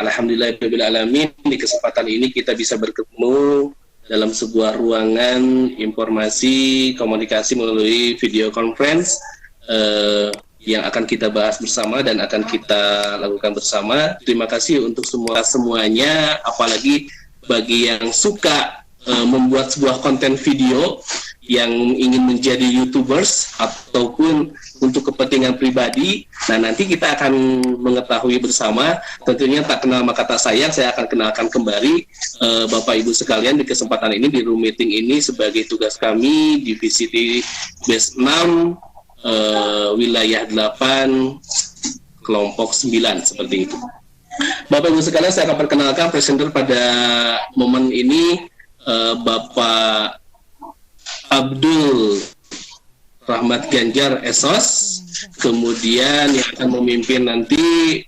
Alhamdulillahirabbil alamin, di kesempatan ini kita bisa bertemu dalam sebuah ruangan informasi komunikasi melalui video conference yang akan kita bahas bersama dan akan kita lakukan bersama. Terima kasih untuk semuanya, apalagi bagi yang suka membuat sebuah konten video yang ingin menjadi YouTubers ataupun untuk kepentingan pribadi. Nah, nanti kita akan mengetahui bersama. Tentunya tak kenal maka tak sayang, saya akan kenalkan kembali Bapak Ibu sekalian di kesempatan ini, di room meeting ini, sebagai tugas kami divisi Base 6 wilayah 8 kelompok 9 seperti itu. Bapak Ibu sekalian, saya akan perkenalkan presenter pada momen ini, Bapak Abdul Rahmat Ganjar SOS, kemudian yang akan memimpin nanti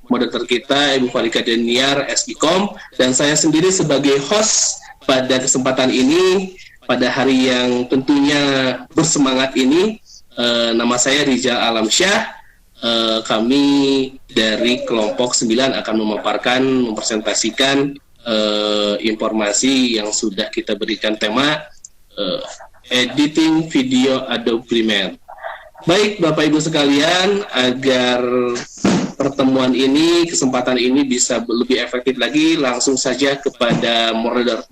moderator kita Ibu Farika Daniar SIKOM, dan saya sendiri sebagai host pada kesempatan ini pada hari yang tentunya bersemangat ini. Nama saya Rizal Alamsyah. Kami dari kelompok 9 akan mempresentasikan informasi yang sudah kita berikan tema editing video Adobe Premiere. Baik Bapak Ibu sekalian, agar pertemuan ini, kesempatan ini bisa lebih efektif lagi, langsung saja kepada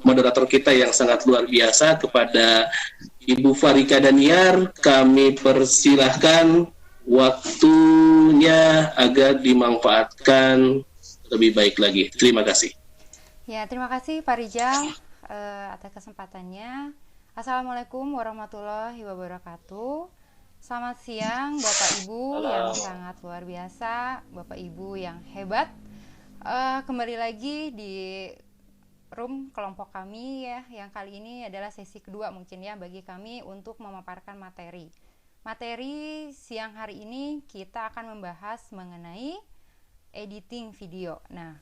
moderator kita yang sangat luar biasa, kepada Ibu Farika Daniar, kami persilahkan waktunya agar dimanfaatkan lebih baik lagi. Terima kasih. Ya, terima kasih Pak Rizal atas kesempatannya. Assalamualaikum warahmatullahi wabarakatuh. Selamat siang Bapak Ibu yang sangat luar biasa, Bapak Ibu yang hebat. Kembali lagi di room kelompok kami ya, yang kali ini adalah sesi kedua mungkin ya bagi kami untuk memaparkan materi. Materi siang hari ini kita akan membahas mengenai editing video. Nah,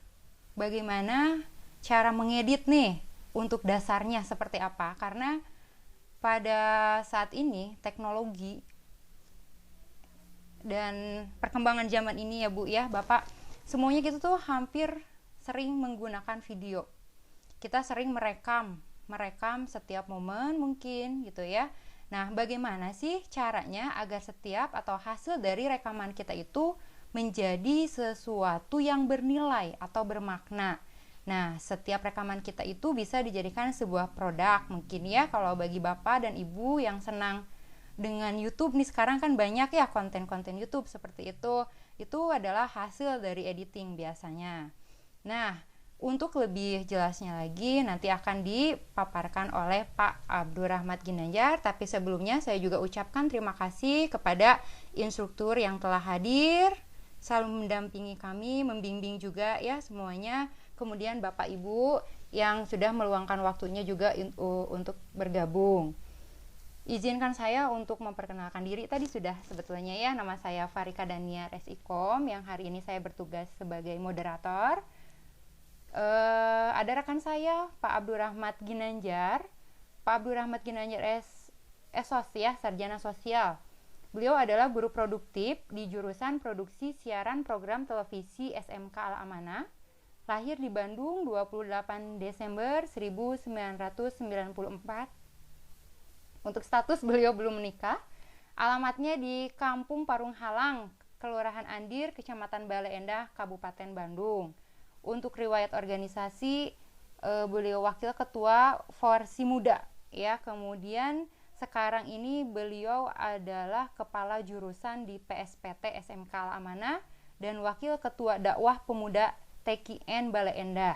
bagaimana cara mengedit nih, untuk dasarnya seperti apa? Karena pada saat ini teknologi dan perkembangan zaman ini ya Bu ya Bapak, semuanya kita tuh hampir sering menggunakan video. Kita sering merekam setiap momen mungkin gitu ya. Nah, bagaimana sih caranya agar setiap atau hasil dari rekaman kita itu menjadi sesuatu yang bernilai atau bermakna? Nah, setiap rekaman kita itu bisa dijadikan sebuah produk mungkin ya, kalau bagi Bapak dan Ibu yang senang dengan YouTube nih, sekarang kan banyak ya konten-konten YouTube seperti itu adalah hasil dari editing biasanya. Nah, untuk lebih jelasnya lagi nanti akan dipaparkan oleh Pak Abdul Rahmat Ginanjar, tapi sebelumnya saya juga ucapkan terima kasih kepada instruktur yang telah hadir, selalu mendampingi kami, membimbing juga ya semuanya. Kemudian Bapak Ibu yang sudah meluangkan waktunya juga untuk bergabung. Izinkan saya untuk memperkenalkan diri. Tadi sudah sebetulnya ya, nama saya Farika Daniar SIKOM, yang hari ini saya bertugas sebagai moderator. Ada rekan saya Pak Abdul Rahmat Ginanjar. Pak Abdul Rahmat Ginanjar SOS ya, sarjana sosial. Beliau adalah guru produktif di jurusan produksi siaran program televisi SMK Al-Amanah. Lahir di Bandung 28 Desember 1994. Untuk status beliau belum menikah. Alamatnya di Kampung Parung Halang, Kelurahan Andir, Kecamatan Bale Endah, Kabupaten Bandung. Untuk riwayat organisasi, beliau wakil ketua Forsi Muda ya. Kemudian sekarang ini beliau adalah kepala jurusan di PSPT SMK Al-Amanah dan wakil ketua dakwah pemuda TKN Bale Endah.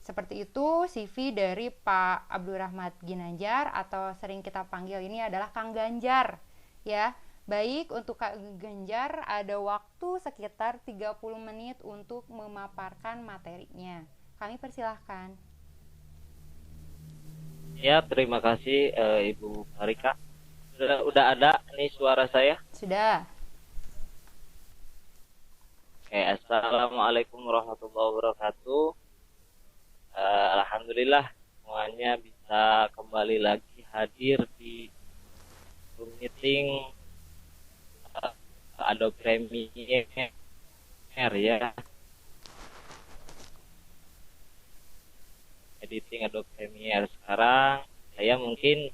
Seperti itu CV dari Pak Abdul Rahmat Ginanjar, atau sering kita panggil ini adalah Kang Ganjar ya. Baik, untuk Kang Ganjar ada waktu sekitar 30 menit untuk memaparkan materinya. Kami persilahkan. Ya, terima kasih Ibu Farika. Sudah ada nih suara saya? Sudah. Oke, assalamualaikum warahmatullahi wabarakatuh. Alhamdulillah semuanya bisa kembali lagi hadir di Zoom meeting Adobe Premiere ya. editing Adobe Premiere. Sekarang saya mungkin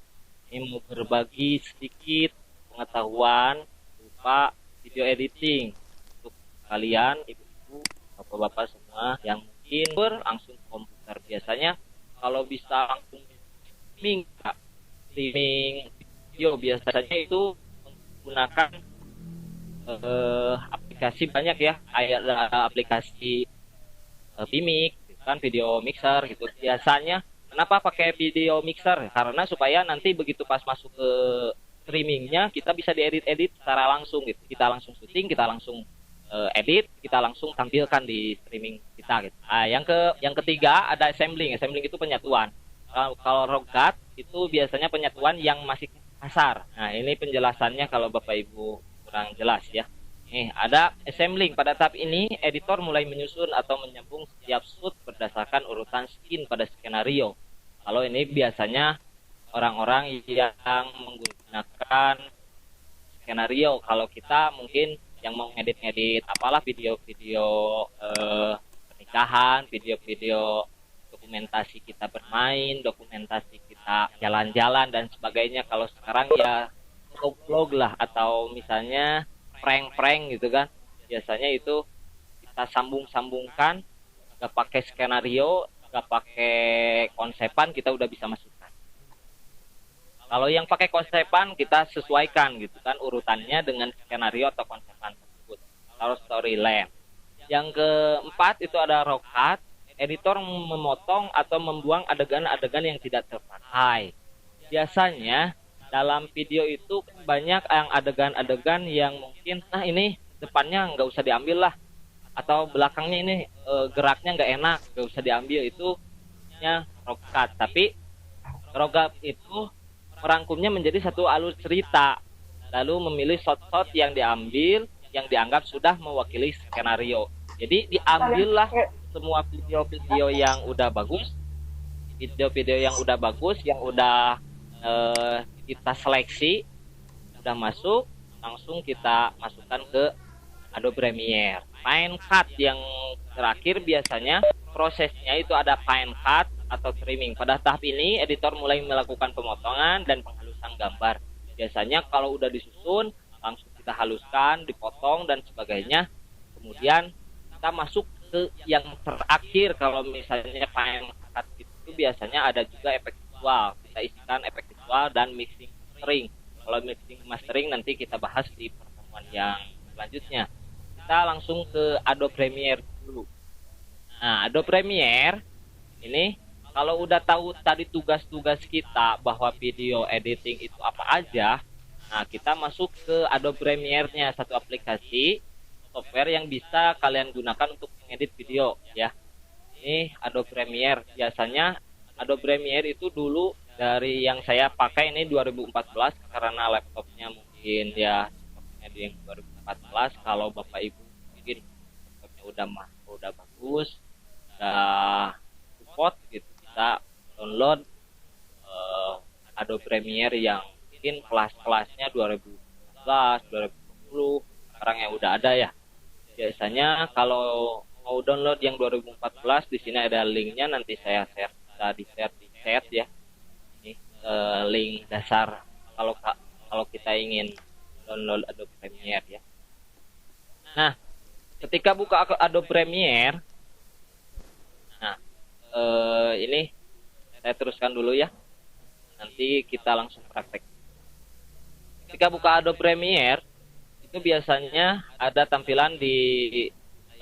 ini mau berbagi sedikit pengetahuan berupa video editing untuk kalian, ibu-ibu, bapak-bapak semua yang mungkin langsung ke komputer. Biasanya kalau bisa langsung streaming video, biasanya itu menggunakan aplikasi banyak ya, kayak aplikasi Vimix, kan video mixer gitu. Biasanya kenapa pakai video mixer? Karena supaya nanti begitu pas masuk ke streamingnya kita bisa diedit-edit secara langsung gitu. Kita langsung syuting, kita langsung edit, kita langsung tampilkan di streaming kita gitu. Nah, yang ketiga ada assembling. Assembling itu penyatuan. Kalau raw cut itu biasanya penyatuan yang masih kasar. Nah, ini penjelasannya kalau Bapak Ibu kurang jelas ya. Nih, ada assembling. Pada tahap ini, editor mulai menyusun atau menyambung setiap shoot berdasarkan urutan scene pada skenario. Kalau ini biasanya orang-orang yang menggunakan skenario. Kalau kita mungkin yang mau ngedit-ngedit apalah video-video pernikahan, video-video dokumentasi kita bermain, dokumentasi kita jalan-jalan dan sebagainya. Kalau sekarang ya vlog-vlog lah, atau misalnya prank-prank gitu kan, biasanya itu kita sambung-sambungkan, gak pakai skenario, gak pakai konsepan, kita udah bisa masukkan. Kalau yang pakai konsepan kita sesuaikan gitu kan urutannya dengan skenario atau konsepan tersebut, atau storyline. Yang keempat itu ada raw cut. Editor memotong atau membuang adegan-adegan yang tidak terpakai. Biasanya dalam video itu banyak yang adegan-adegan yang mungkin ini depannya nggak usah diambil lah, atau belakangnya ini geraknya nggak enak, nggak usah diambil, itu raw cut. Tapi raw cut itu merangkumnya menjadi satu alur cerita, lalu memilih shot-shot yang diambil yang dianggap sudah mewakili skenario. Jadi diambillah semua video-video yang udah bagus, yang udah kita seleksi, udah masuk, langsung kita masukkan ke Adobe Premiere. Final cut yang terakhir, biasanya prosesnya itu ada final cut atau trimming. Pada tahap ini editor mulai melakukan pemotongan dan penghalusan gambar. Biasanya kalau udah disusun langsung kita haluskan, dipotong dan sebagainya. Kemudian kita masuk ke yang terakhir. Kalau misalnya final cut itu biasanya ada juga efek visual. Kita isikan efek visual dan mixing mastering. Kalau mixing mastering nanti kita bahas di pertemuan yang selanjutnya. Kita langsung ke Adobe Premiere dulu. Nah, Adobe Premiere ini kalau udah tahu tadi tugas-tugas kita bahwa video editing itu apa aja, nah kita masuk ke Adobe Premiere-nya, satu aplikasi software yang bisa kalian gunakan untuk mengedit video ya. Ini Adobe Premiere. Biasanya Adobe Premiere itu dulu dari yang saya pakai ini 2014, karena laptopnya mungkin ya yang 2014. Kalau Bapak Ibu mungkin laptopnya udah bagus, udah support gitu, bisa download Adobe Premiere yang mungkin kelas-kelasnya 2014, 2020 sekarang yang udah ada ya. Biasanya kalau mau download yang 2014, di sini ada linknya, nanti saya share, bisa di chat ya. Ini link dasar kalau kita ingin download Adobe Premiere ya. Nah, ketika buka Adobe Premiere, nah ini saya teruskan dulu ya. Nanti kita langsung praktek. Ketika buka Adobe Premiere, itu biasanya ada tampilan di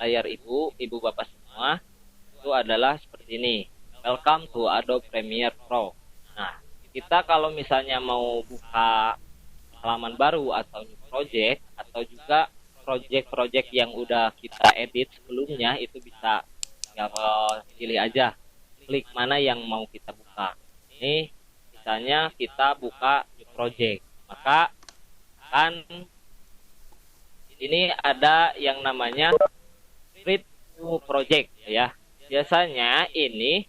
layar ibu bapak semua, itu adalah seperti ini. Welcome to Adobe Premiere Pro. Nah, kita kalau misalnya mau buka halaman baru atau new project, atau juga project-project yang udah kita edit sebelumnya, itu bisa pilih aja, klik mana yang mau kita buka. Ini misalnya kita buka new project, maka kan ini ada yang namanya create new project ya. Biasanya ini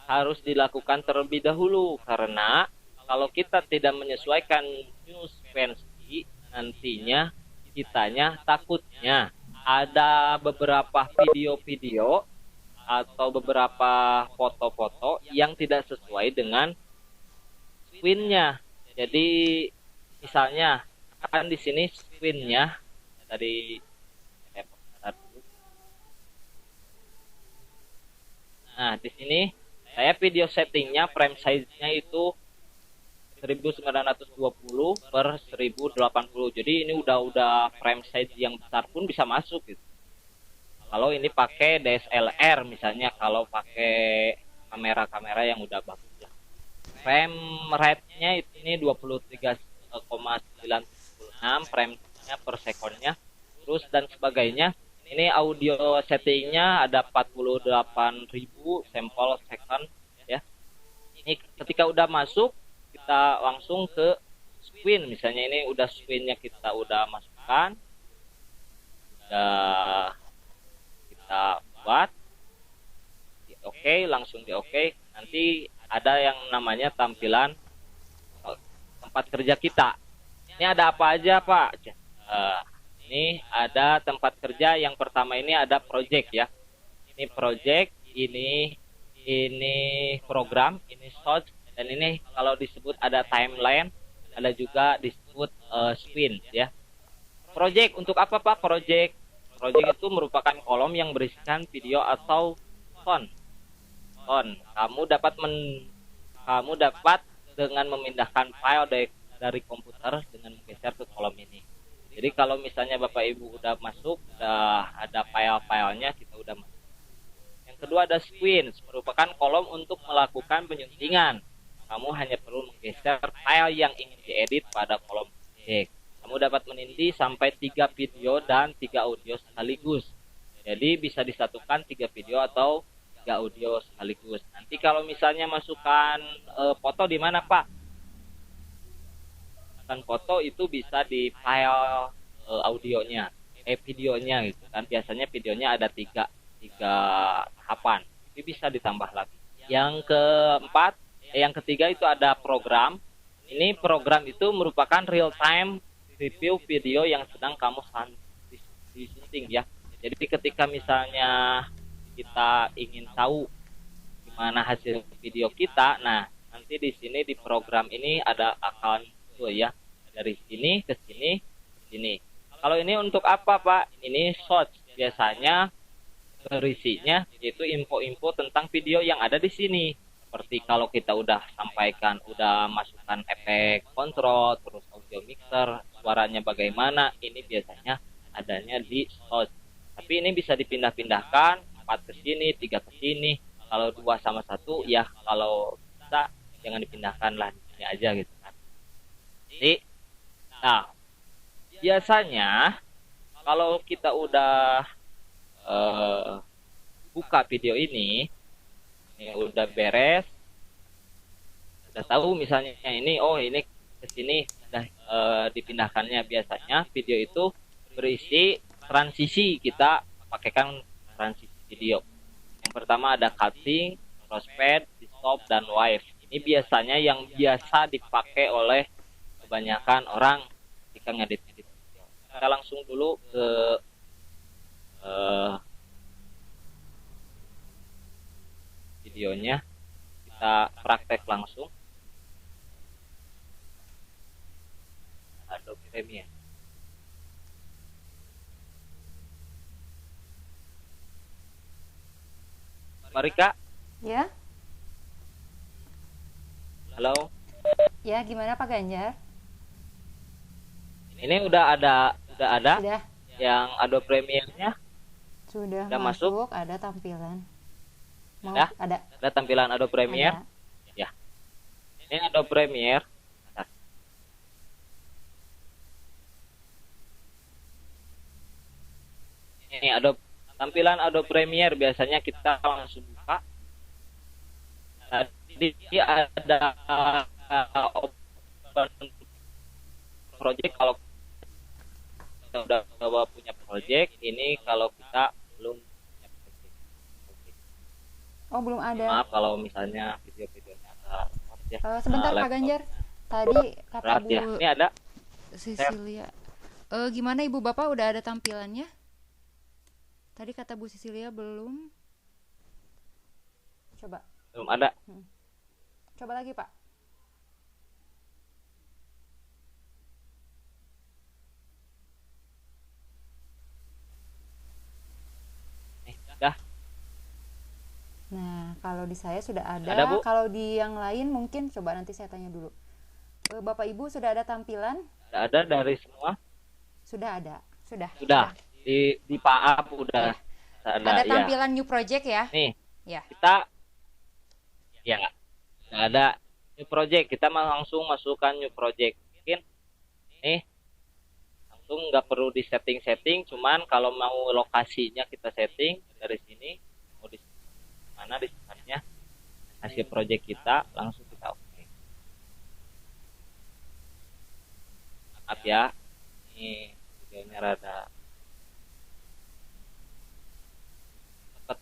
harus dilakukan terlebih dahulu, karena kalau kita tidak menyesuaikan new versi, nantinya kitanya takutnya ada beberapa video-video atau beberapa foto-foto yang tidak sesuai dengan screen-nya. Jadi misalnya kan di sini screen-nya dari nah, di sini saya video settingnya frame size-nya itu 1920 per 1080. Jadi ini udah frame size yang besar pun bisa masuk gitu. Kalau ini pakai DSLR misalnya, kalau pakai kamera-kamera yang udah bagus ya. Frame rate-nya ini 23,996 frame-nya per sekonnya. Terus dan sebagainya. Ini audio settingnya ada 48.000 sampel second ya. Ini ketika udah masuk kita langsung ke screen, misalnya ini udah screen-nya kita udah masukkan, udah kita buat di oke, langsung di oke. Nanti ada yang namanya tampilan tempat kerja kita. Ini ada apa aja Pak? Ini ada tempat kerja. Yang pertama ini ada project ya. Ini project, ini program, ini source, dan ini kalau disebut ada timeline, ada juga disebut screen ya. Project untuk apa Pak? Project itu merupakan kolom yang berisikan video atau sound. Kamu dapat dengan memindahkan file dari komputer dengan menggeser ke kolom ini. Jadi kalau misalnya Bapak Ibu udah masuk, udah ada file-filenya, kita udah masuk. Yang kedua ada screen, merupakan kolom untuk melakukan penyuntingan. Kamu hanya perlu menggeser file yang ingin diedit pada kolom project. Kamu dapat menindih sampai 3 video dan 3 audio sekaligus. Jadi bisa disatukan 3 video atau 3 audio sekaligus. Nanti kalau misalnya masukkan foto di mana Pak? Masukkan foto itu bisa di file audionya, videonya gitu kan. Biasanya videonya ada 3 tahapan. Itu bisa ditambah lagi. Yang ketiga itu ada program. Ini program itu merupakan real time review video yang sedang kamu disunting ya. Jadi ketika misalnya kita ingin tahu gimana hasil video kita, nah nanti di sini di program ini ada akun itu ya. Dari sini ke sini ke sini. Kalau ini untuk apa Pak? Ini short. Biasanya berisinya yaitu info-info tentang video yang ada di sini. Seperti kalau kita udah sampaikan, udah masukkan efek kontrol, terus audio mixer, suaranya bagaimana, ini biasanya adanya di source. Tapi ini bisa dipindah-pindahkan, 4 ke sini, 3 ke sini. Kalau 2 sama 1, ya kalau bisa jangan dipindahkan lah, di sini aja gitu kan. Jadi, nah, biasanya kalau kita udah buka video ini udah beres, udah tahu misalnya ini ke sini udah dipindahkannya. Biasanya video itu berisi transisi, kita pakaikan transisi video. Yang pertama ada cutting, crossfade, stop, dan wave. Ini biasanya yang biasa dipakai oleh kebanyakan orang ketika ngedit video. Kita langsung dulu ke videonya, kita praktek langsung. Adobe Premiere. Mari Kak. Ya. Halo. Ya, gimana Pak Ganjar? Ini udah ada Sudah. yang Adobe Premiere-nya Sudah udah masuk, ada tampilan. Mau Ya? ada. Ada tampilan Adobe Premiere. Ada. Ya. Ini Adobe Premiere. Ini tampilan Adobe Premiere, biasanya kita langsung buka. Jadi ada open project kalau kita udah punya project. Ini kalau kita belum punya project. Oh, belum ada. Maaf kalau misalnya video-videonya ya. Sebentar Pak Ganjar. Tadi kata berat, Bu ya. Ini ada Cecilia. Gimana Ibu Bapak udah ada tampilannya? Tadi kata Bu Cecilia belum. Coba. Belum ada. Coba lagi, Pak. Dah. Nah, kalau di saya sudah ada. Ada, Bu? Kalau di yang lain mungkin coba nanti saya tanya dulu. Bapak Ibu sudah ada tampilan? Ada dari semua. Sudah ada. Sudah. Di PAAP udah Ada ya. tampilan new project ya? Nih. Ya. Kita ya nggak ada new project, kita langsung masukkan new project. Mungkin nih langsung nggak perlu di setting, cuman kalau mau lokasinya kita setting dari sini, mau di mana di startnya hasil project kita, langsung kita oke. Maaf ya, ini videonya rada cepet.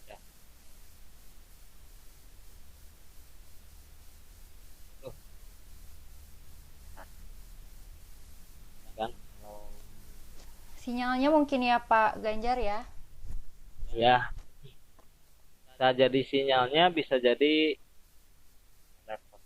Ya. Tuh. Kan kalau Sinyalnya mungkin ya Pak Ganjar ya. ya bisa jadi sinyalnya, bisa jadi laptop.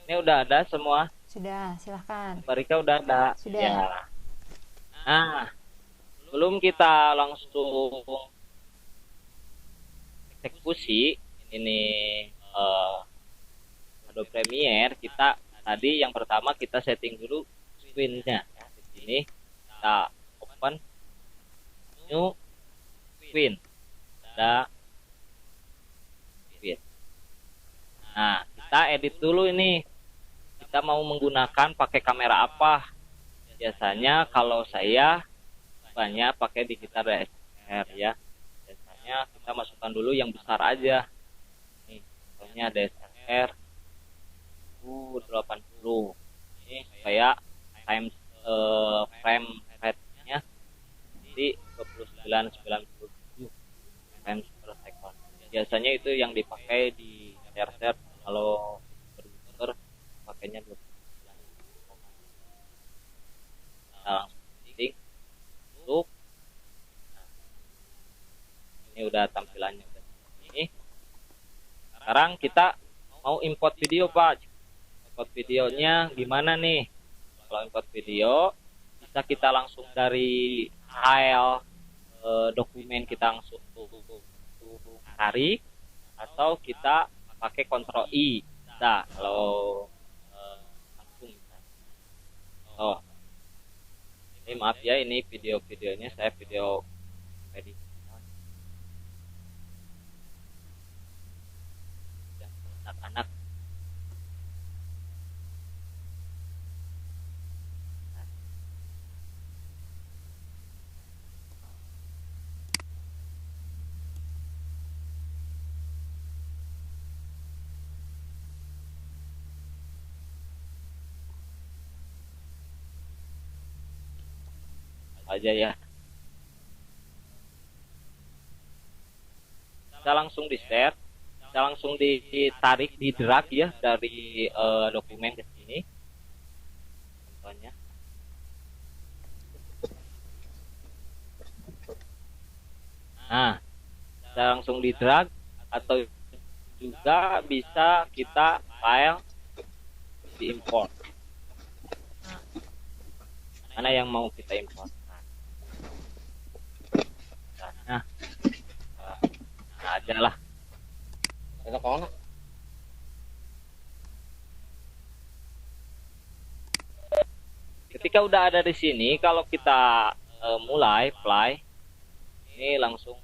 Ini udah ada semua. Sudah, silahkan. Barika udah ada. Sudah. Ya. Nah, sebelum kita langsung eksekusi ini Adobe Premiere, kita tadi yang pertama kita setting dulu screen-nya. Ya, di sini kita open new screen. Ada screen. Nah, kita edit dulu ini. Kita mau menggunakan pakai kamera apa? Biasanya kalau saya banyak pakai digital DSLR ya. Biasanya kita masukkan dulu yang besar aja. Nih, contohnya DSLR 80. Ini supaya frame rate-nya di 2997 frames per second. Biasanya itu yang dipakai di share kalau komputer pakainya 29. Nah, langsung setting untuk ini udah tampilannya udah ini. Sekarang kita mau import video Pak. Import videonya gimana nih? Kalau import video bisa kita langsung dari file dokumen kita langsung tarik, atau kita pakai Ctrl I. Nah, kalau langsung oh ini maaf ya, ini videonya saya video edit anak-anak. Aja ya, kita langsung di share, kita langsung ditarik, di drag ya dari dokumen ke sini contohnya. Nah, kita langsung di drag, atau juga bisa kita file di import. Mana yang mau kita import? Nah aja lah. Ketika udah ada di sini, kalau kita mulai play, ini langsung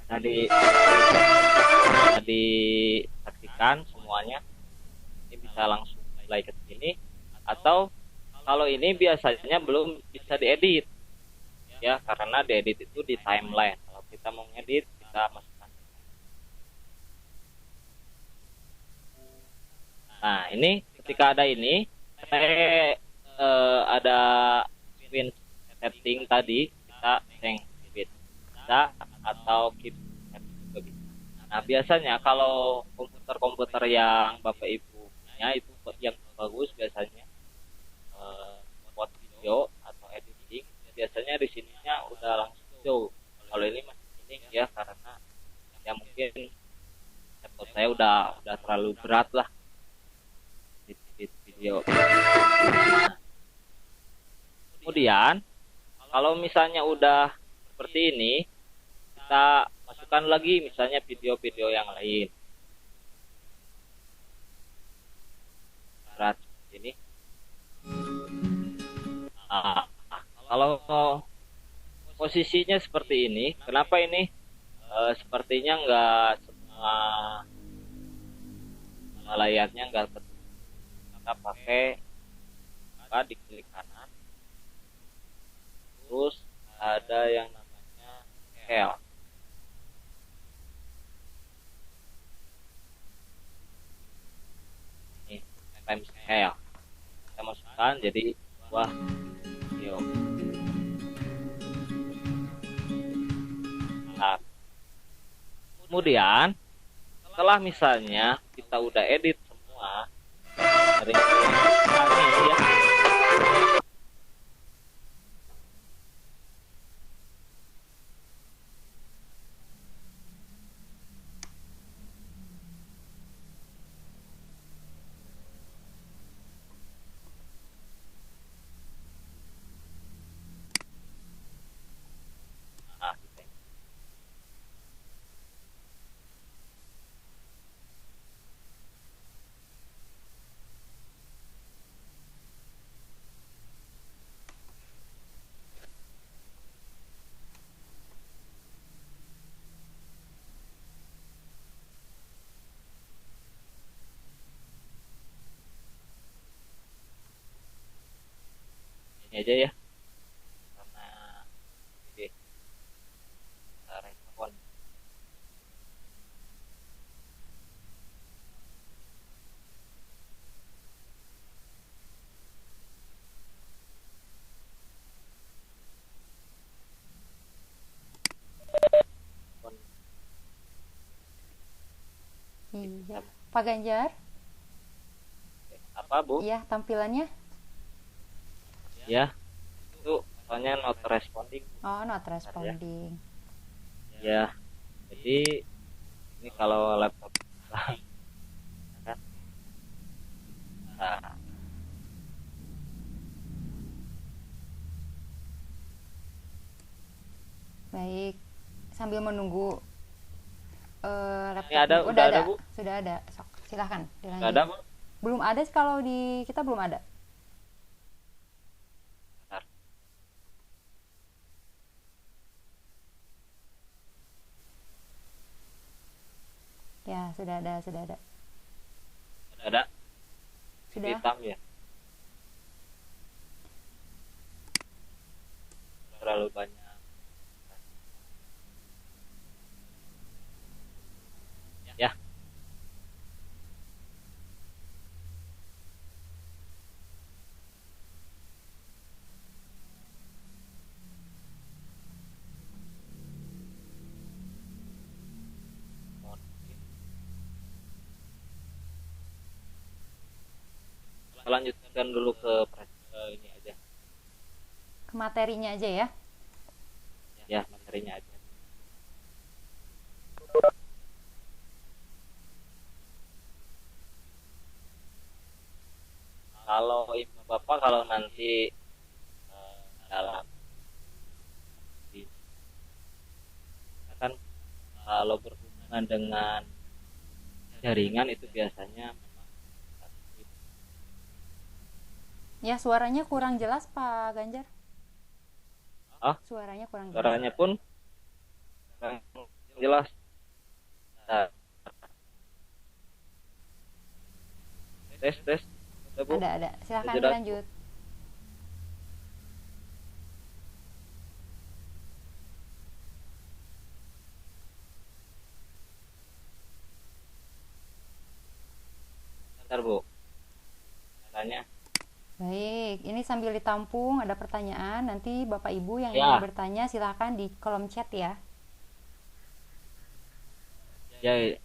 tadi saksikan semuanya. Ini bisa langsung play ke sini, atau kalau ini biasanya belum bisa diedit ya, karena diedit itu di timeline. Kalau kita mau ngedit, kita masukkan. Nah, ini ketika ada ini, saya ada screen setting tadi, kita change speed bisa, atau keep setting juga bisa. Nah, biasanya kalau komputer yang Bapak Ibu ya itu yang bagus biasanya buat video atau editing biasanya di sininya udah langsung jauh. Kalau ini masih mending ya karena ya mungkin laptop saya udah terlalu berat lah di video. Kemudian kalau misalnya udah seperti ini, kita masukkan lagi misalnya video-video yang lain. Berat seperti ini. Nah, kalau posisinya seperti ini, kenapa ini sepertinya nggak semua layarnya nggak ketutup. Kita pakai di klik kanan, terus ada yang namanya scale. Ini time scale. Kita masukkan jadi wah video. Nah, kemudian setelah misalnya kita udah edit semua dari ini ya, nah, gitu. Ini aja ya karena ini respon. Iya, Pak Ganjar. Apa Bu? Iya, tampilannya. Ya itu soalnya not responding Oh, not responding. ya. Jadi ini kalau laptop kan. Nah, Baik, sambil menunggu laptop. ini ada udah ada Bu? Sudah ada. Sok, silahkan dilanjut. Udah ada Bu? Belum ada sih, kalau di kita belum ada. Bentar. Ya, sudah ada, sudah ada. Udah ada. Sudah. Hitam ya. Terlalu banyak. Ya. Lanjutkan dulu ke ini aja. Ke materinya aja ya. Ya, materinya aja. Kalau ibu bapak kalau nanti dalam kan kalau berhubungan dengan jaringan itu biasanya Ya, suaranya kurang jelas Pak Ganjar. Suaranya kurang jelas. Suaranya pun jelas. Nah. Tes. Ada. Silakan Sudah. dilanjut. Bentar Bu. Tanya. Baik, ini sambil ditampung ada pertanyaan. Nanti Bapak Ibu yang Ya. ingin bertanya silakan di kolom chat ya. Ya.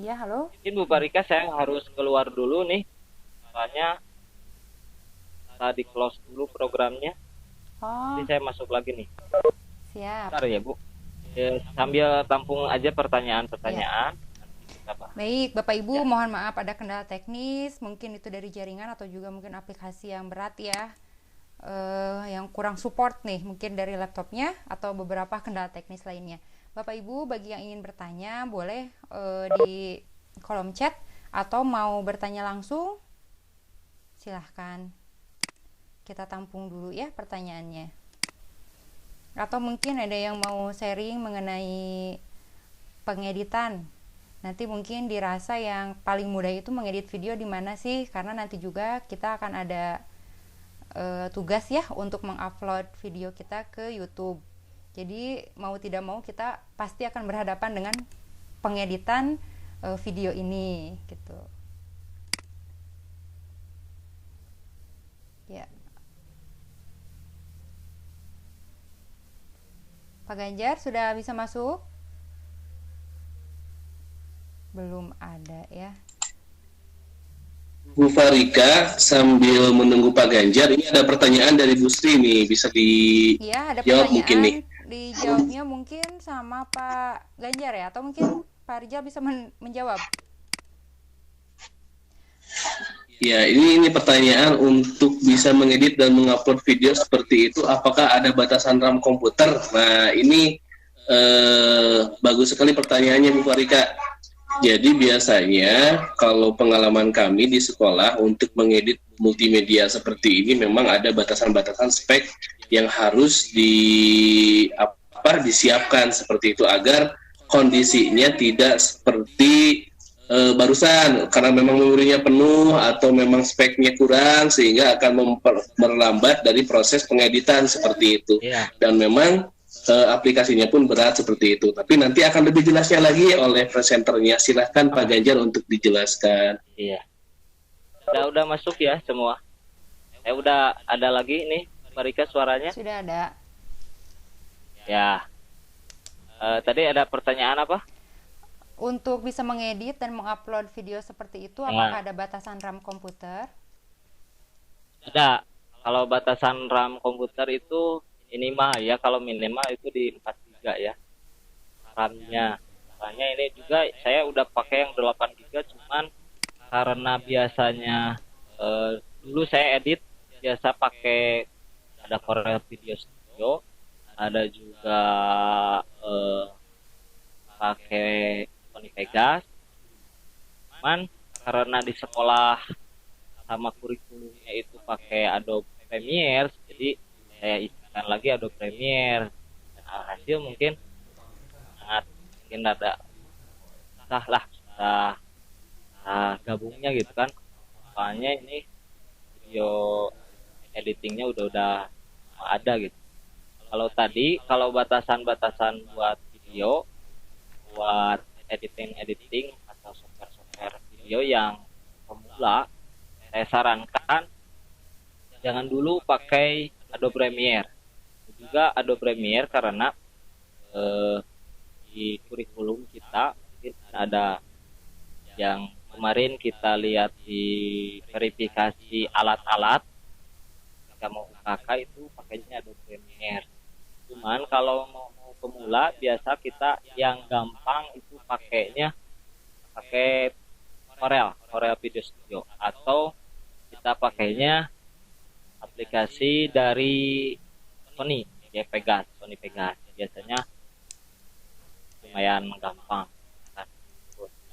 Ya, halo. Mungkin Bu Parika saya harus keluar dulu nih. Soalnya tadi close dulu programnya. Oh, Jadi saya masuk lagi nih. siap. Bentar ya Bu. Sambil tampung aja pertanyaan-pertanyaan. Baik, Bapak Ibu, Ya. mohon maaf ada kendala teknis, mungkin itu dari jaringan atau juga mungkin aplikasi yang berat ya, yang kurang support nih, mungkin dari laptopnya atau beberapa kendala teknis lainnya. Bapak Ibu, bagi yang ingin bertanya, boleh di kolom chat atau mau bertanya langsung, silahkan. Kita tampung dulu ya pertanyaannya. Atau mungkin ada yang mau sharing mengenai pengeditan. Nanti mungkin dirasa yang paling mudah itu mengedit video di mana sih? Karena nanti juga kita akan ada tugas ya untuk mengupload video kita ke YouTube. Jadi mau tidak mau kita pasti akan berhadapan dengan pengeditan video ini gitu. Ya. Pak Ganjar sudah bisa masuk? Belum ada ya. Bu Farika, sambil menunggu Pak Ganjar, ini ada pertanyaan dari Bu Sri nih, bisa Iya, ada dijawab mungkin nih. pertanyaan. Dijawabnya mungkin sama Pak Ganjar ya, atau mungkin Pak Rijal bisa menjawab. Ya, ini pertanyaan untuk bisa mengedit dan mengupload video seperti itu, apakah ada batasan RAM komputer? Nah, ini bagus sekali pertanyaannya Bu Farika. Jadi biasanya kalau pengalaman kami di sekolah untuk mengedit multimedia seperti ini memang ada batasan-batasan spek yang harus disiapkan seperti itu agar kondisinya tidak seperti barusan karena memang memorinya penuh atau memang speknya kurang sehingga akan memperlambat dari proses pengeditan seperti itu. Dan memang aplikasinya pun berat seperti itu. Tapi nanti akan lebih jelasnya lagi oleh presenternya. Silahkan Pak Ganjar untuk dijelaskan. Iya. Udah masuk ya semua. Udah ada lagi nih, Marika suaranya? Sudah ada. Ya. Tadi ada pertanyaan apa? Untuk bisa mengedit dan mengupload video seperti itu, apakah ada batasan RAM komputer? Ada. Kalau batasan RAM komputer itu minimal ya, kalau minimal itu di 4 GB ya RAM-nya. Soalnya ini juga saya udah pakai yang 8 GB, cuman karena biasanya dulu saya edit biasa pakai ada Corel Video Studio, ada juga pakai Sony Vegas. Cuman karena di sekolah sama kurikulumnya itu pakai Adobe Premiere, jadi saya isikan lagi Adobe Premiere. Dan alhasil mungkin ada gabungnya gitu kan. Soalnya ini video editingnya udah ada gitu. Kalau batasan-batasan buat video, buat editing atau software video yang pemula, saya sarankan jangan dulu pakai Adobe Premiere. Juga Adobe Premiere karena di kurikulum kita mungkin ada yang kemarin kita lihat di verifikasi alat-alat, jika mau UKK itu pakainya Adobe Premiere. Cuman kalau mau pemula biasa kita yang gampang itu pakai Corel Video Studio, atau kita pakainya aplikasi dari Sony Vegas. Biasanya lumayan gampang,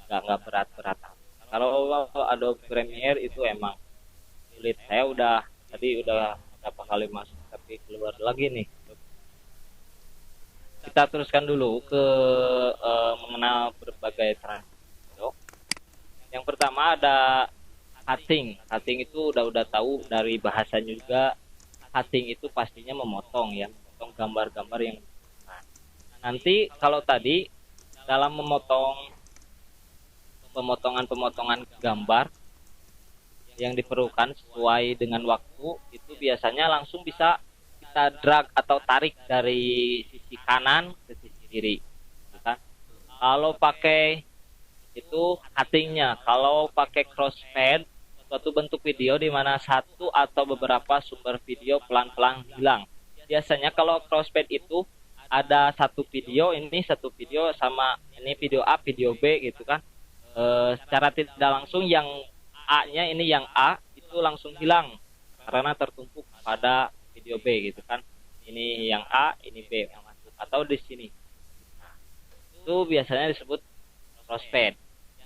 nggak berat-berat. Kalau Adobe Premiere itu emang sulit. Saya udah berapa kali masuk tapi keluar lagi nih. Kita teruskan dulu ke mengenal berbagai transisi. Yang pertama ada cutting. Cutting itu udah tahu dari bahasanya juga. Cutting itu pastinya memotong gambar-gambar yang nanti kalau tadi dalam pemotongan gambar yang diperlukan sesuai dengan waktu itu biasanya langsung bisa kita drag atau tarik dari sisi kanan ke sisi kiri, kan? Kalau pakai itu cuttingnya. Kalau pakai crossfade, suatu bentuk video di mana satu atau beberapa sumber video pelan-pelan hilang. Biasanya kalau crossfade itu ada satu video, ini satu video sama ini video A, video B gitu kan. Secara tidak langsung yang A-nya ini yang A itu langsung hilang karena tertumpuk pada video B gitu kan. Ini yang A, ini B yang masuk atau di sini. Nah, itu biasanya disebut crossfade.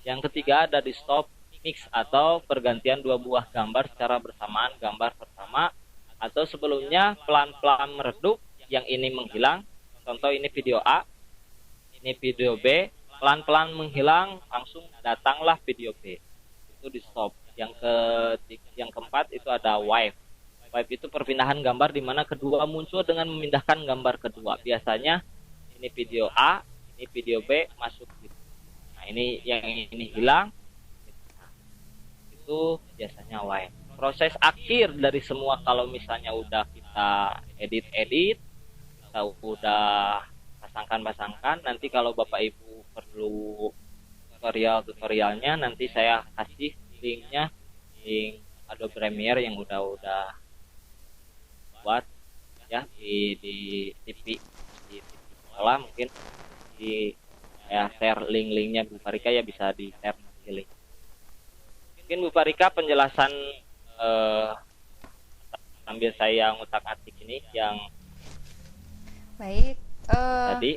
Yang ketiga ada di stop mix atau pergantian dua buah gambar secara bersamaan, gambar pertama atau sebelumnya pelan-pelan meredup, yang ini menghilang. Contoh ini video A, ini video B, pelan-pelan menghilang, langsung datanglah video B. Itu di stop. Yang keempat itu ada wipe. Wipe itu perpindahan gambar di mana kedua muncul dengan memindahkan gambar kedua. Biasanya ini video A, ini video B masuk gitu. Nah, ini yang ini hilang. Itu biasanya wipe. Proses akhir dari semua kalau misalnya udah kita edit, kita udah pasangkan, nanti kalau Bapak Ibu perlu tutorialnya nanti saya kasih linknya, link Adobe Premiere yang udah buat ya di TV sekolah, mungkin ya share link-linknya Bu Farika, ya bisa di share nanti link. Mungkin Bu Farika penjelasan sambil saya ngutak-atik ini yang Baik. tadi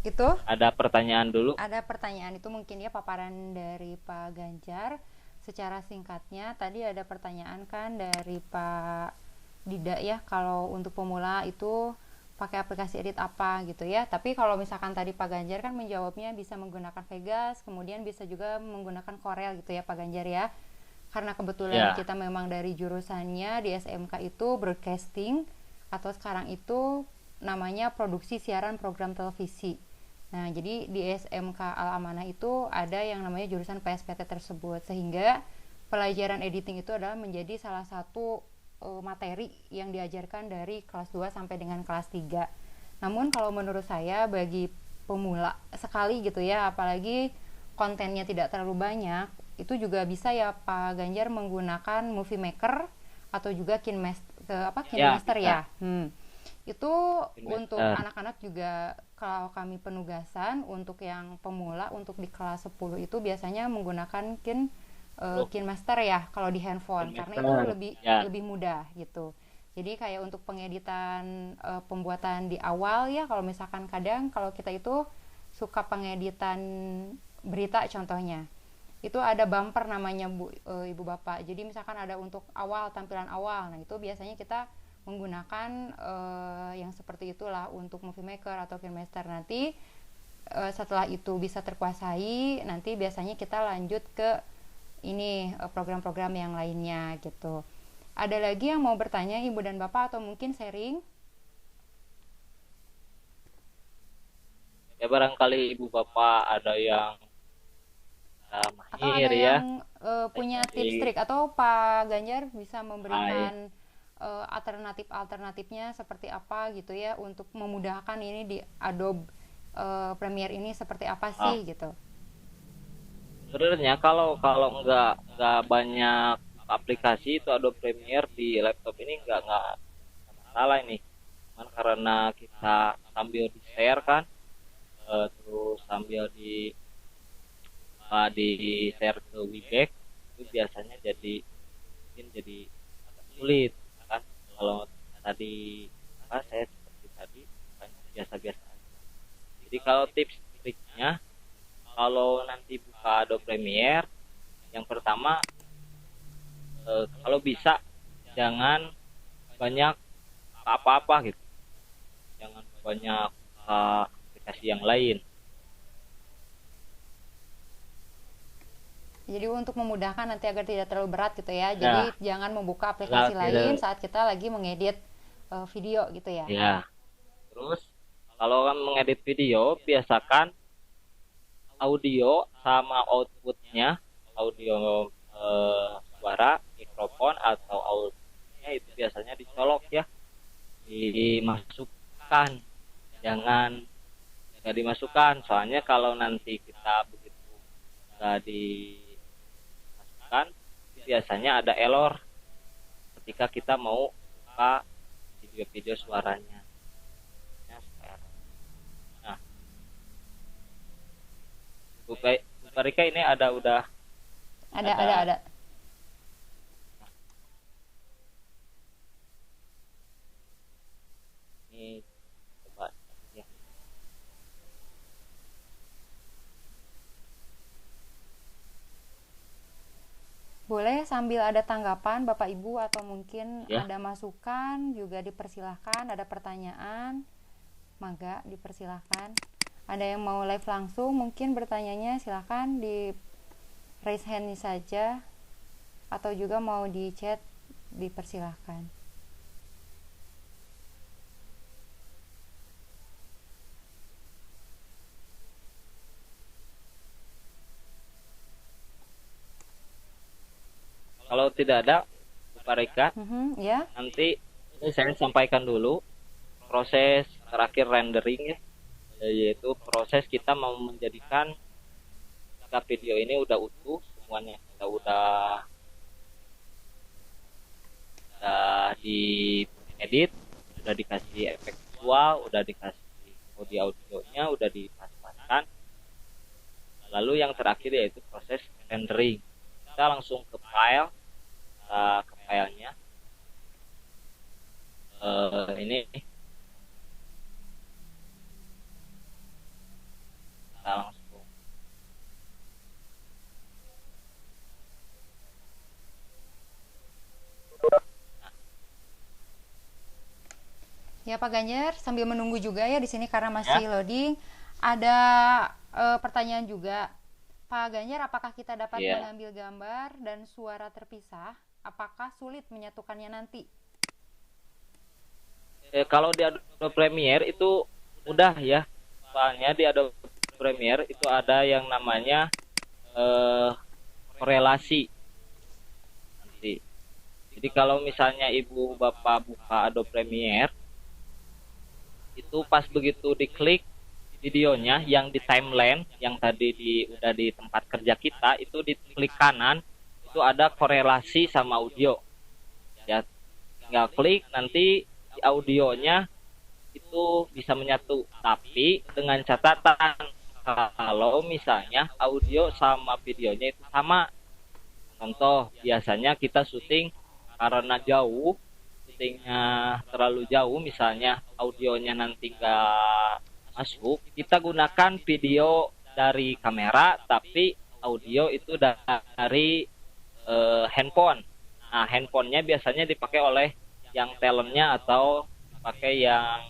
Itu ada pertanyaan dulu. ada pertanyaan itu mungkin ya paparan dari Pak Ganjar secara singkatnya. Tadi ada pertanyaan kan dari Pak Dida ya, kalau untuk pemula itu pakai aplikasi edit apa gitu ya. Tapi kalau misalkan tadi Pak Ganjar kan menjawabnya bisa menggunakan Vegas, kemudian bisa juga menggunakan Corel gitu ya Pak Ganjar ya. Karena kebetulan kita memang dari jurusannya di SMK itu broadcasting, atau sekarang itu namanya produksi siaran program televisi. Nah, jadi di SMK Al Amanah itu ada yang namanya jurusan PSPT tersebut, sehingga pelajaran editing itu adalah menjadi salah satu materi yang diajarkan dari kelas 2 sampai dengan kelas 3. Namun kalau menurut saya bagi pemula sekali gitu ya, apalagi kontennya tidak terlalu banyak, itu juga bisa ya Pak Ganjar menggunakan Movie Maker atau juga KineMaster ya. Itu untuk anak-anak juga. Kalau kami penugasan untuk yang pemula untuk di kelas 10 itu biasanya menggunakan KineMaster ya kalau di handphone, karena itu lebih mudah gitu. Jadi kayak untuk pengeditan pembuatan di awal ya, kalau misalkan kadang kalau kita itu suka pengeditan berita contohnya, itu ada bumper namanya Ibu Bapak. Jadi misalkan ada untuk tampilan awal, nah itu biasanya kita menggunakan yang seperti itulah untuk Movie Maker atau KineMaster. Nanti setelah itu bisa terkuasai, nanti biasanya kita lanjut ke ini program-program yang lainnya gitu. Ada lagi yang mau bertanya Ibu dan Bapak atau mungkin sharing? Ya barangkali Ibu Bapak ada yang atau ada yang punya tips trik, atau Pak Ganjar bisa memberikan alternatifnya seperti apa gitu ya untuk memudahkan ini di Adobe Premiere ini seperti apa sih gitu. Sebenarnya kalau nggak banyak aplikasi itu Adobe Premiere di laptop ini nggak masalah ini, karena kita sambil di share kan, terus sambil di share ke Webex, itu biasanya jadi sulit kan. Kalau tadi saya seperti tadi biasa-biasa aja. Jadi kalau tips triknya, kalau nanti buka Adobe Premiere, yang pertama kalau bisa jangan banyak apa-apa gitu, jangan banyak aplikasi yang lain. Jadi untuk memudahkan nanti agar tidak terlalu berat gitu ya. Jadi jangan membuka aplikasi lain saat kita lagi mengedit video gitu ya. Ya. Terus kalau kan mengedit video, biasakan audio sama outputnya, audio suara, mikrofon atau outputnya itu biasanya dicolok ya, dimasukkan. Jangan dimasukkan, soalnya kalau nanti kita begitu sudah dimasukkan, biasanya ada error ketika kita mau buka video-video suaranya. Nah, Bu Rika ini udah ada. Ini coba ya. Boleh sambil ada tanggapan Bapak Ibu atau mungkin Ya. ada masukan juga dipersilahkan, ada pertanyaan, mangga dipersilahkan. Ada yang mau live langsung mungkin bertanyanya silahkan di raise hand saja, atau juga mau di chat dipersilahkan. Kalau tidak ada, Bu Rika, Ya. nanti ini saya sampaikan dulu proses terakhir rendering ya, yaitu proses kita mau menjadikan jika video ini udah utuh semuanya, kita udah diedit, udah dikasih efek visual, udah dikasih audionya, udah dipasang. Lalu yang terakhir yaitu proses rendering. Kita langsung ke file, ke filenya. Ini kita langsung Ya Pak Ganjar, sambil menunggu juga ya di sini karena masih Ya. loading. Ada pertanyaan juga. Pak Ganjar, apakah kita dapat Ya. mengambil gambar dan suara terpisah? Apakah sulit menyatukannya nanti? Kalau di Adobe Premiere itu mudah ya. Soalnya di Adobe Premiere itu ada yang namanya korelasi nanti. Jadi kalau misalnya Ibu Bapak buka Adobe Premiere, itu pas begitu diklik videonya yang di timeline yang tadi udah di tempat kerja kita, itu di klik kanan itu ada korelasi sama audio ya, tinggal klik nanti di audionya itu bisa menyatu, tapi dengan catatan kalau misalnya audio sama videonya itu sama. Contoh, biasanya kita syuting karena syutingnya terlalu jauh, misalnya audionya nanti nggak masuk, kita gunakan video dari kamera tapi audio itu dari handphone. Nah, handphonenya biasanya dipakai oleh yang talentnya atau pakai yang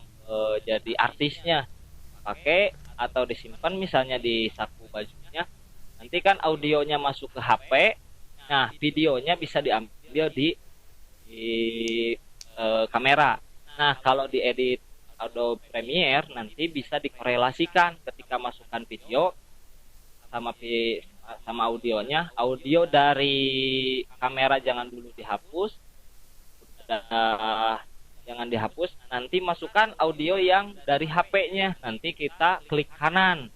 jadi artisnya, pakai atau disimpan misalnya di saku bajunya. Nanti kan audionya masuk ke HP, nah videonya bisa diambil di kamera. Nah, kalau diedit Adobe Premiere nanti bisa dikorelasikan ketika masukkan video sama audionya. Audio dari kamera jangan dulu dihapus, jangan dihapus. Nanti masukkan audio yang dari HP-nya. Nanti kita klik kanan,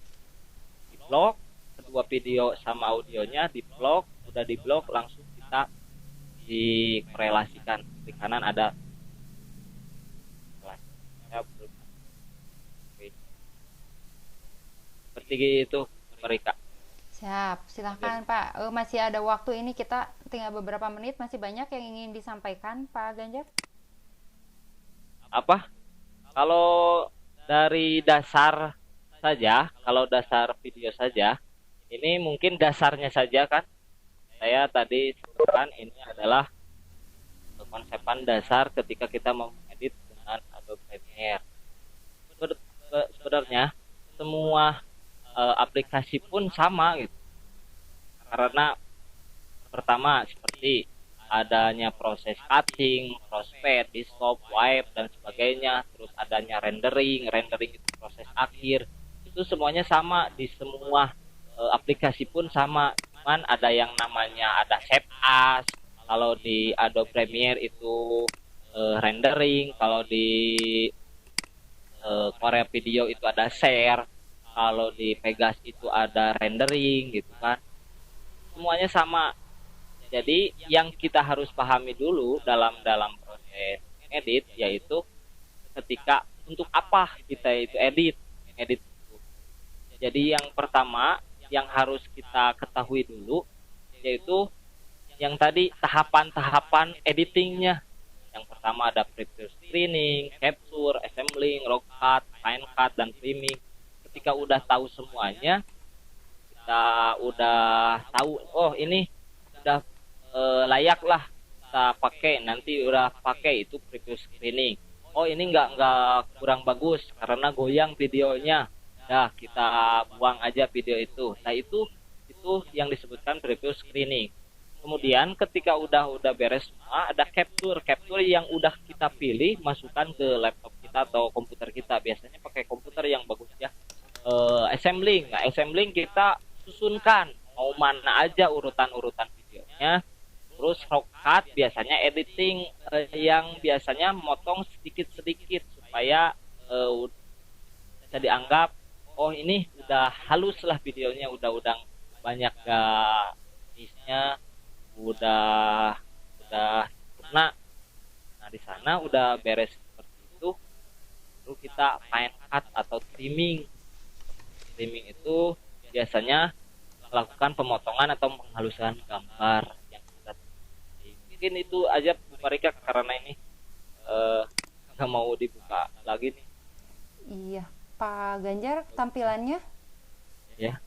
di blok kedua video sama audionya, di blok, udah di blok langsung kita dikorelasikan. Klik kanan ada seperti itu mereka. Siap, silahkan Pak. Masih ada waktu ini, kita tinggal beberapa menit, masih banyak yang ingin disampaikan Pak Ganjar. Apa? Kalau dari dasar saja, kalau dasar video saja, ini mungkin dasarnya saja kan. Saya tadi sebutkan ini adalah konsepan dasar ketika kita mengedit dengan Adobe Premiere. Sebenarnya semua aplikasi pun sama gitu. Karena pertama seperti adanya proses cutting, proses fade, stop, wipe dan sebagainya, terus adanya rendering itu proses akhir. Itu semuanya sama di semua aplikasi pun sama. Cuman ada yang namanya ada save as. Kalau di Adobe Premiere itu rendering, kalau di Korea Video itu ada share, kalau di Pegas itu ada rendering gitu kan. semuanya sama. Jadi yang kita harus pahami dulu dalam proses edit yaitu ketika untuk apa kita itu edit itu. Jadi yang pertama yang harus kita ketahui dulu yaitu yang tadi tahapan-tahapan editingnya. Yang pertama ada preview screening, capture, assembling, raw cut, fine cut, dan trimming. Ketika udah tahu semuanya, kita udah tahu, oh ini udah layak lah kita pakai, nanti udah pakai itu preview screening. Oh ini nggak kurang bagus karena goyang videonya. Dah kita buang aja video itu. Nah itu yang disebutkan preview screening. Kemudian ketika udah beres semua, ada capture yang udah kita pilih, masukkan ke laptop kita atau komputer kita. Biasanya pakai komputer yang bagus ya. Assembling, nah assembling kita susunkan mau mana aja urutan videonya. Terus raw cut biasanya editing yang biasanya motong sedikit supaya bisa dianggap oh ini udah halus lah videonya, udah banyak gak isnya, udah sempurna. Nah di sana udah beres seperti itu, lalu kita fine cut atau trimming itu biasanya melakukan pemotongan atau penghalusan gambar yang kita mungkin itu aja Bu Marika karena ini nggak mau dibuka lagi nih. Iya, Pak Ganjar tampilannya? Ya,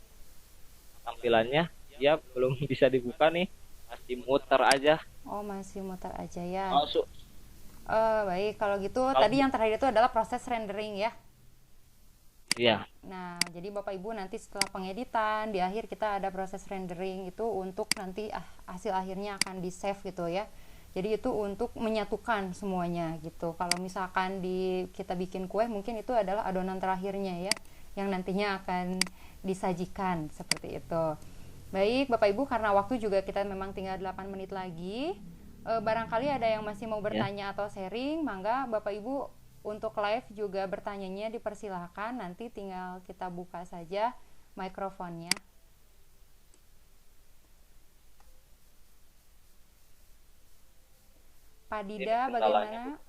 tampilannya ya belum bisa dibuka nih, masih muter aja. Oh, masih muter aja ya. Baik, kalau gitu tadi yang terakhir itu adalah proses rendering ya. Iya. Nah, jadi Bapak Ibu nanti setelah pengeditan, di akhir kita ada proses rendering itu untuk nanti hasil akhirnya akan di save gitu ya. Jadi itu untuk menyatukan semuanya gitu. Kalau misalkan kita bikin kue, mungkin itu adalah adonan terakhirnya ya, yang nantinya akan disajikan seperti itu. Baik Bapak Ibu, karena waktu juga kita memang tinggal 8 menit lagi, barangkali ada yang masih mau bertanya atau sharing, mangga Bapak Ibu untuk live juga bertanyanya dipersilahkan, nanti tinggal kita buka saja mikrofonnya. Pak Dida bagaimana?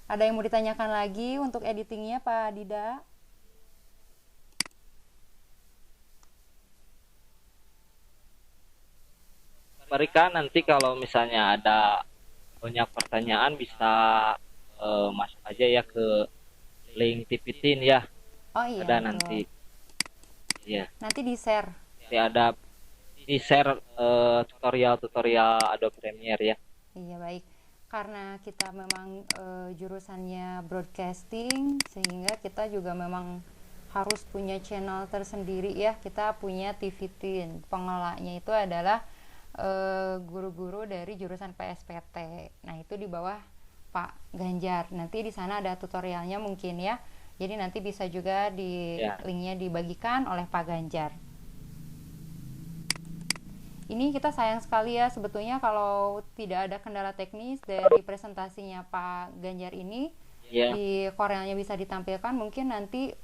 Ada yang mau ditanyakan lagi untuk editingnya Pak Dida? Mereka nanti kalau misalnya ada banyak pertanyaan bisa masuk aja ya ke link TVTin ya. Oh iya. Ada betul. nanti. Ya. Nanti di share. Nanti ada di share tutorial Adobe Premiere ya. Iya baik. Karena kita memang jurusannya broadcasting, sehingga kita juga memang harus punya channel tersendiri ya. Kita punya TVTin. Pengelolanya itu adalah guru-guru dari jurusan PSPT. Nah itu di bawah Pak Ganjar. Nanti di sana ada tutorialnya mungkin ya. Jadi nanti bisa juga linknya dibagikan oleh Pak Ganjar. Ini kita sayang sekali ya sebetulnya kalau tidak ada kendala teknis dari presentasinya Pak Ganjar ini. Di Corelnya bisa ditampilkan, mungkin nanti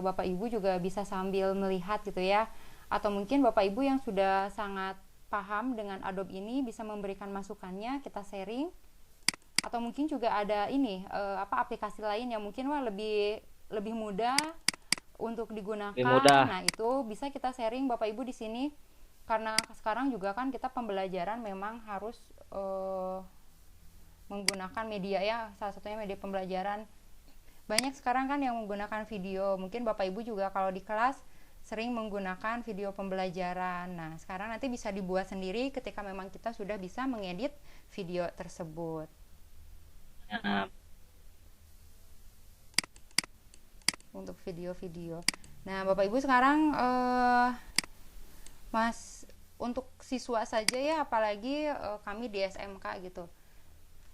Bapak Ibu juga bisa sambil melihat gitu ya. Atau mungkin Bapak Ibu yang sudah sangat paham dengan Adobe ini bisa memberikan masukannya, kita sharing. Atau mungkin juga ada aplikasi lain yang mungkin lebih mudah untuk digunakan. Nah, itu bisa kita sharing Bapak Ibu di sini. Karena sekarang juga kan kita pembelajaran memang harus menggunakan media ya, salah satunya media pembelajaran. Banyak sekarang kan yang menggunakan video. Mungkin Bapak Ibu juga kalau di kelas sering menggunakan video pembelajaran. Nah, sekarang nanti bisa dibuat sendiri ketika memang kita sudah bisa mengedit video tersebut. Untuk video-video. Nah, Bapak Ibu sekarang Mas, untuk siswa saja ya, apalagi kami di SMK gitu.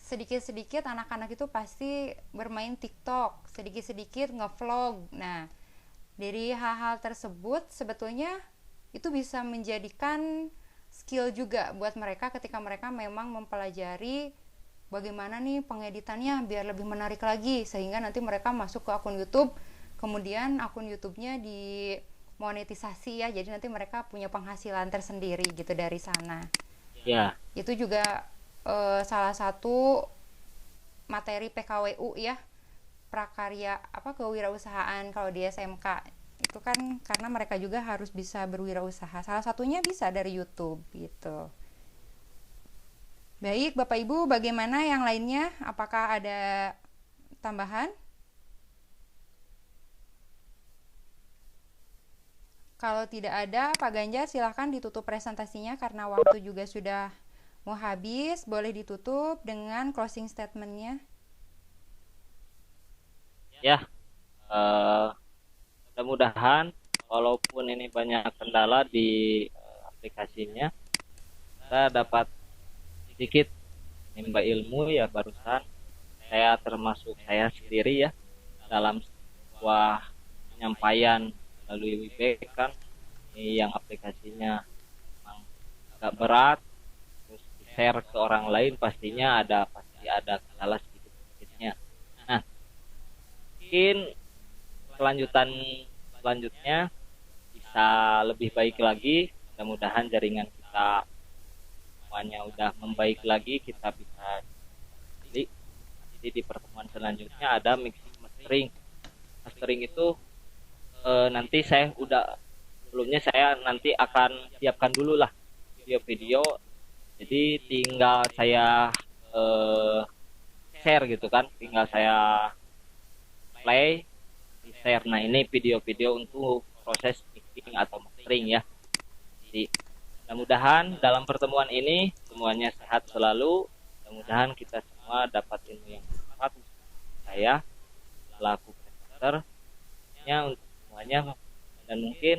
Sedikit-sedikit anak-anak itu pasti bermain TikTok, sedikit-sedikit ngevlog. Nah, dari hal-hal tersebut sebetulnya itu bisa menjadikan skill juga buat mereka ketika mereka memang mempelajari bagaimana nih pengeditannya biar lebih menarik lagi, sehingga nanti mereka masuk ke akun YouTube, kemudian akun YouTube-nya monetisasi ya, jadi nanti mereka punya penghasilan tersendiri gitu dari sana. Ya, Itu juga salah satu materi PKWU ya, prakarya apa kewirausahaan kalau di SMK itu kan, karena mereka juga harus bisa berwirausaha. Salah satunya bisa dari YouTube gitu. Baik, Bapak Ibu, bagaimana yang lainnya? Apakah ada tambahan? Kalau tidak ada, Pak Ganjar silahkan ditutup presentasinya karena waktu juga sudah mau habis. Boleh ditutup dengan closing statement-nya. ya. Mudah-mudahan walaupun ini banyak kendala di aplikasinya, kita dapat sedikit menimba ilmu ya. Barusan saya termasuk saya sendiri ya, dalam sebuah penyampaian melalui WeBank kan, ini yang aplikasinya memang agak berat, terus share ke orang lain pastinya pasti ada kendala sedikit-sedikitnya. Nah, mungkin selanjutnya bisa lebih baik lagi. Mudah-mudahan jaringan kita semuanya udah membaik lagi, kita bisa jadi di pertemuan selanjutnya ada mastering itu nanti sebelumnya saya nanti akan siapkan dulu lah video-video, jadi tinggal saya share gitu kan, tinggal saya play di share. Nah, ini video-video untuk proses mixing atau mastering ya. Jadi mudah-mudahan dalam pertemuan ini semuanya sehat selalu, mudah-mudahan kita semua dapat ilmu yang bermanfaat. Saya selaku presenternya untuk semuanya, dan mungkin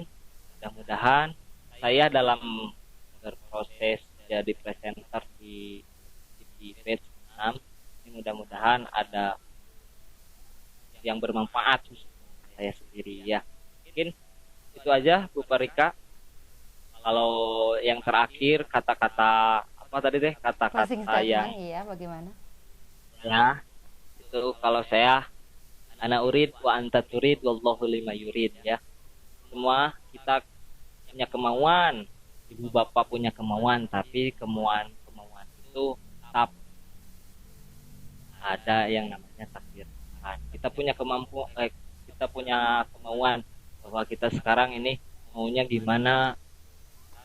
mudah-mudahan saya dalam berproses jadi presenter di batch 6 ini, mudah-mudahan ada yang bermanfaat saya sendiri ya. Mungkin itu aja Bu Parika. Kalau yang terakhir kata-kata apa tadi deh, kata-kata yang iya, bagaimana? Ya, itu kalau saya ana urid wa anta turid wallahu lima yurid ya. Semua kita punya kemauan, ibu bapak punya kemauan, tapi kemauan itu tetap ada yang namanya takdir. Kita punya kita punya kemauan bahwa kita sekarang ini maunya gimana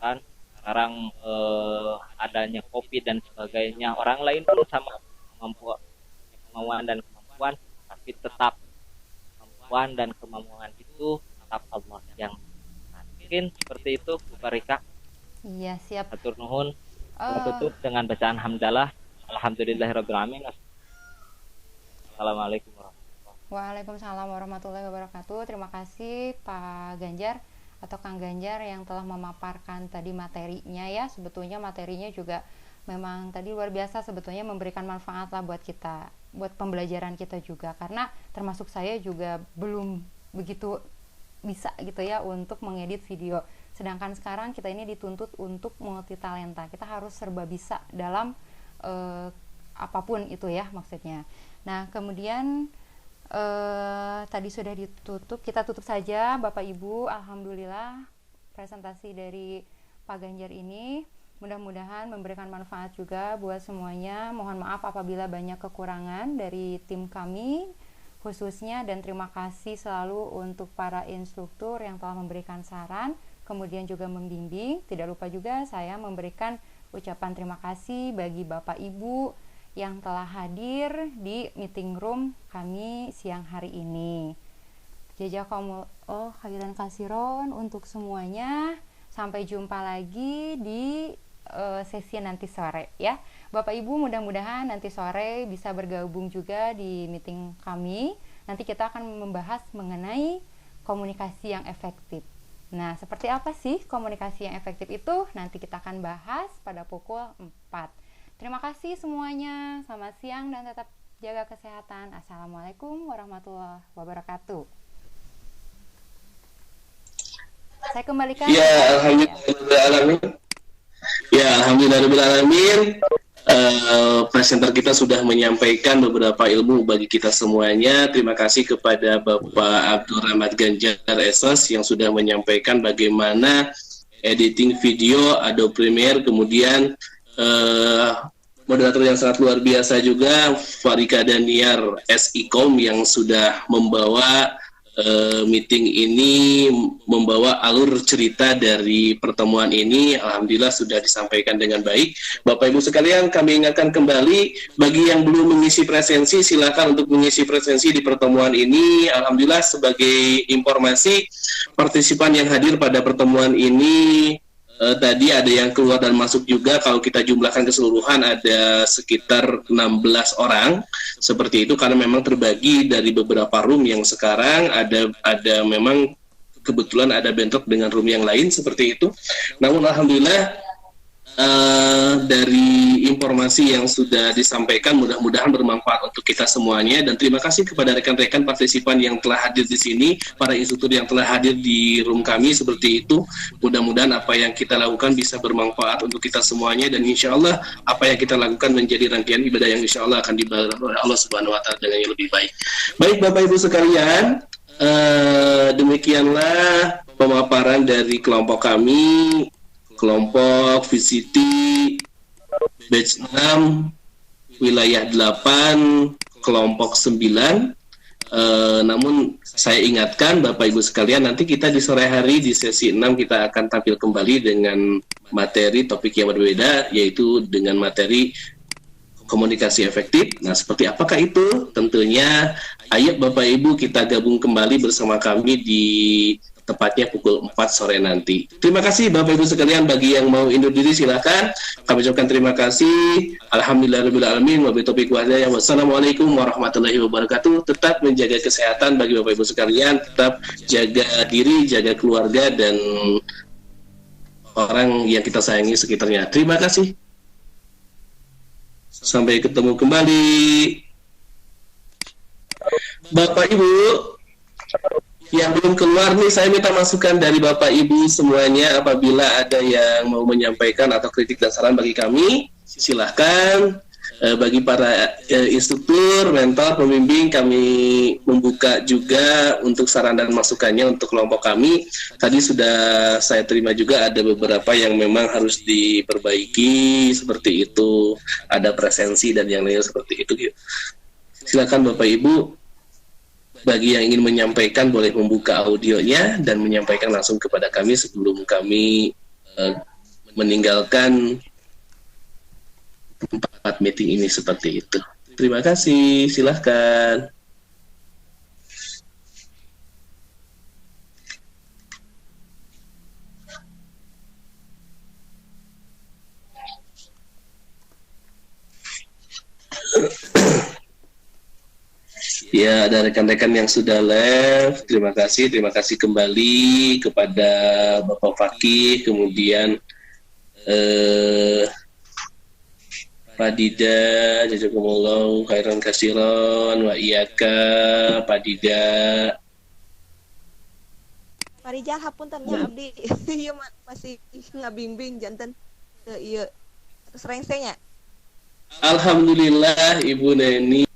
kan. Sekarang adanya COVID dan sebagainya, orang lain pun sama kemauan dan kemampuan, tapi tetap kemampuan dan kemampuan itu tetap Allah yang mungkin seperti itu Bu Parika. Iya, siap. Atur nuhun. Tutup dengan bacaan hamdalah. Alhamdulillahirabbil alamin. Assalamualaikum warahmatullahi wabarakatuh. Waalaikumsalam warahmatullahi wabarakatuh. Terima kasih Pak Ganjar atau Kang Ganjar yang telah memaparkan tadi materinya ya. Sebetulnya materinya juga memang tadi luar biasa, sebetulnya memberikan manfaat lah buat kita, buat pembelajaran kita juga, karena termasuk saya juga belum begitu bisa gitu ya untuk mengedit video, sedangkan sekarang kita ini dituntut untuk multitalenta, kita harus serba bisa dalam apapun itu ya maksudnya. Nah, kemudian tadi sudah ditutup, kita tutup saja Bapak Ibu. Alhamdulillah presentasi dari Pak Ganjar ini mudah-mudahan memberikan manfaat juga buat semuanya. Mohon maaf apabila banyak kekurangan dari tim kami khususnya, dan terima kasih selalu untuk para instruktur yang telah memberikan saran, kemudian juga membimbing. Tidak lupa juga saya memberikan ucapan terima kasih bagi Bapak Ibu yang telah hadir di meeting room kami siang hari ini. Jazakumullah khairan katsiran untuk semuanya. Sampai jumpa lagi di sesi nanti sore ya. Bapak Ibu, mudah-mudahan nanti sore bisa bergabung juga di meeting kami. Nanti kita akan membahas mengenai komunikasi yang efektif. Nah, seperti apa sih komunikasi yang efektif itu? Nanti kita akan bahas pada pukul 4. Terima kasih semuanya. Selamat siang dan tetap jaga kesehatan. Assalamualaikum warahmatullahi wabarakatuh. Saya kembalikan. Ya, alhamdulillah. Ya, alhamdulillah. presenter kita sudah menyampaikan beberapa ilmu bagi kita semuanya. Terima kasih kepada Bapak Abdul Rahmat Ganjar SS yang sudah menyampaikan bagaimana editing video Adobe Premiere, kemudian moderator yang sangat luar biasa juga Farika Daniar SIKOM yang sudah membawa meeting ini, membawa alur cerita dari pertemuan ini. Alhamdulillah sudah disampaikan dengan baik. Bapak Ibu sekalian, kami ingatkan kembali bagi yang belum mengisi presensi, silakan untuk mengisi presensi di pertemuan ini. Alhamdulillah sebagai informasi, partisipan yang hadir pada pertemuan ini tadi ada yang keluar dan masuk juga. Kalau kita jumlahkan keseluruhan ada sekitar 16 orang seperti itu, karena memang terbagi dari beberapa room yang sekarang ada memang kebetulan ada bentrok dengan room yang lain seperti itu. Namun alhamdulillah dari informasi yang sudah disampaikan mudah-mudahan bermanfaat untuk kita semuanya, dan terima kasih kepada rekan-rekan partisipan yang telah hadir di sini, para instruktur yang telah hadir di room kami seperti itu. Mudah-mudahan apa yang kita lakukan bisa bermanfaat untuk kita semuanya, dan insya Allah apa yang kita lakukan menjadi rangkaian ibadah yang insya Allah akan dibalas oleh Allah Subhanahu Wa Taala dengan yang lebih baik. Baik Bapak Ibu sekalian, demikianlah pemaparan dari kelompok kami, kelompok VCT batch 6 wilayah 8 kelompok 9. Namun saya ingatkan Bapak Ibu sekalian, nanti kita di sore hari di sesi 6 kita akan tampil kembali dengan materi topik yang berbeda, yaitu dengan materi komunikasi efektif. Nah, seperti apakah itu? Tentunya ayo Bapak Ibu kita gabung kembali bersama kami di tepatnya pukul 4 sore nanti. Terima kasih Bapak Ibu sekalian. Bagi yang mau undur diri silakan. Kami ucapkan terima kasih. Alhamdulillahirabbil alamin. Wabillahi taufiq wal hidayah. Wassalamualaikum warahmatullahi wabarakatuh. Tetap menjaga kesehatan bagi Bapak Ibu sekalian. Tetap jaga diri, jaga keluarga dan orang yang kita sayangi sekitarnya. Terima kasih. Sampai ketemu kembali. Bapak Ibu yang belum keluar nih, saya minta masukan dari Bapak Ibu semuanya. Apabila ada yang mau menyampaikan atau kritik dan saran bagi kami, silahkan. Bagi para instruktur, mentor, pembimbing, kami membuka juga untuk saran dan masukannya untuk kelompok kami. Tadi sudah saya terima juga ada beberapa yang memang harus diperbaiki seperti itu, ada presensi dan yang lain seperti itu. Silakan Bapak Ibu, bagi yang ingin menyampaikan boleh membuka audionya dan menyampaikan langsung kepada kami sebelum kami meninggalkan tempat meeting ini seperti itu. Terima kasih, silahkan. Ya, ada rekan-rekan yang sudah live. Terima kasih kembali kepada Bapak Fakih, kemudian Pak Dida, jazakumullah khairan katsiran wa iyyaka, Pak Dida. Pak Rijal hapunten ya abdi ieu masih ngabimbing janten ieu sering nya. Alhamdulillah Ibu Neni